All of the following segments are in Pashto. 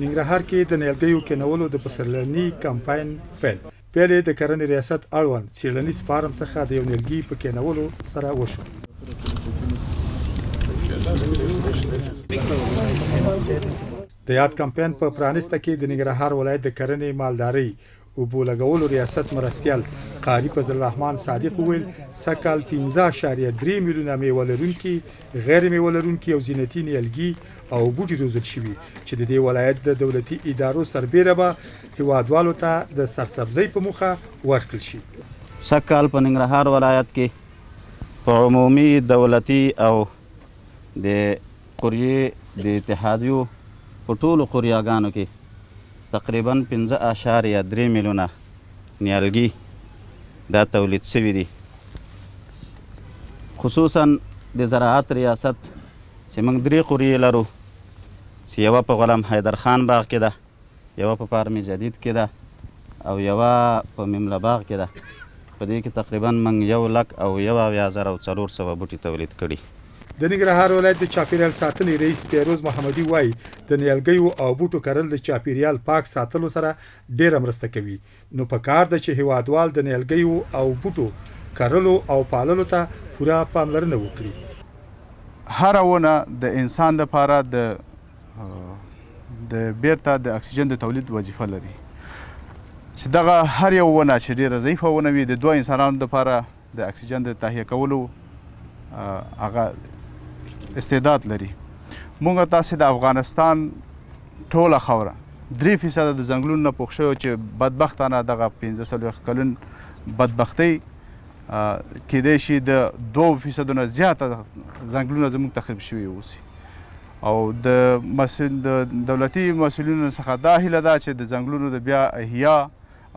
ننګرهار کې د نیالګیو کینولو د پسرلني کمپاین پیل یې د کرنې ریاست اړوند څېړنیز فارم څخه د یو نیالګي په کینولو سره وشو. د یاد کمپاین په پرانیسته کې د ننګرهار ولایت د کرنې مالدارۍ اوبو لګولو ریاست مرستیال قاری فضل الرحمن صادق وویل سږکال 15.3 میلیونه میوه لرونکي غیر میوه لرونکي او زینتي نیالګي او بوټي روزل شوي چې د دې ولایت د دولتي ادارو سربیره به هیوادوالو ته د سرسبزۍ په موخه ورکړل شي. سږکال په ننګرهار ولایت کې په عمومي دولتي او د قریې د اتحادیو په ټولو قریاګانو کې تقریبا 15.3 میلیونه نیالګي دا تولید شوي دي. خصوصا د زراعت ریاست چې موږ 3 قریې لرو چې یوه په غلام حیدر خان باغ کې ده، یوه په پارم جدید کې ده او یوه په ممله باغ کې ده. په دې کې تقریبا موږ 1,70,400 بوټي تولید کړي. د ننګرهار ولایت د چاپیریال ساتنې رئیس پیروز محمدي وایي د نیالګیو او بوټو کرل د چاپیریال پاک ساتلو سره ډیره مرسته کوي. نو په کار ده چې هیوادوال د نیالګیو او بوټو کرلو او پاللو ته پوره پاملرنه وکړي. هر ونه د انسان لپاره د بیرته د اکسیجن د تولید وظیفه لري چې دغه هر یو ونه چې ډیره ضعیفه ونه وي د 2 انسانانو لپاره د اکسیجن د تهیه کولو هغه استعداد لري. مونږ تاسې د افغانستان ټوله خاوره 3% د ځنګلونو نه پوښ شوی چې بدبختانه دغه 15 کلن بدبختۍ کیدای شي د 2% نه زیاته ځنګلونه زموږ تخریب شوي اوسي او د دولتي مسؤلینو څخه دا هیله ده چې د ځنګلونو د بیا احیا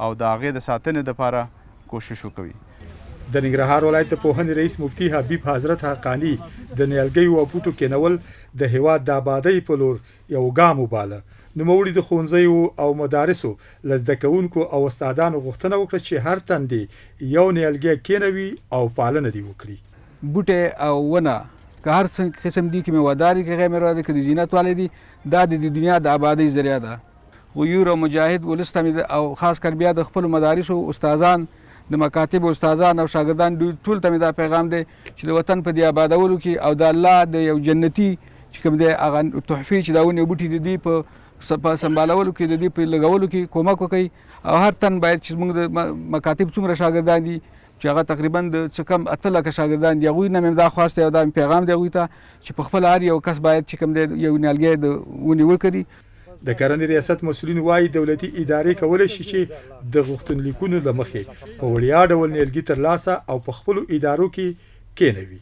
او د هغې د ساتنې دپاره کوشش وکوي. د ننګرهار ولایت د پوهنې رئیس مفتي حبیب حضرت حقانی د نیالګیو او بوټو کینول د هیواد د آبادۍ په لور یو ګام وباله. نوموړي د ښوونځیو او مدارسو له زده کوونکو او استادانو غوښتنه وکړه چې هر تن دې یو نیالګی کینوي او پالنه دې وکړي. بوټی او ونه که هر قسم دي که میوه‌دار دي که غیر میوه‌دار دي که د زینت والی دي دا د دنیا د آبادۍ ذریعه ده. غیور او مجاهد ولس ته او خاص کر بیا د خپلو مدارسو استادان د مکاتب استادان او شاګردان ټول ته مې دا پیغام دی چې د وطن په دې آبادولو کې او د الله د یو جنتي چې کوم دی هغه تحفې چې دا ونې او بوټي د دې په سمبالولو کې د دې په لګولو کې کومک وکړي او هر تن باید چې موږ د مکاتب څومره شاګردان دي چې هغه تقریبا د څه کم 8 لکه شاګردان دي هغوی نه مې دا خواسته او دا پیغام دی هغوی ته چې په خپل هر یو کس باید چې کوم دی یو نیالګی د ونې وکړي. د کرنې ریاست مسؤلین وایي دولتي ادارې کولی شي چې د غوښتنلیکونو له مخې په وړیا ډول نیالګي ترلاسه او په خپلو ادارو کې کینوي.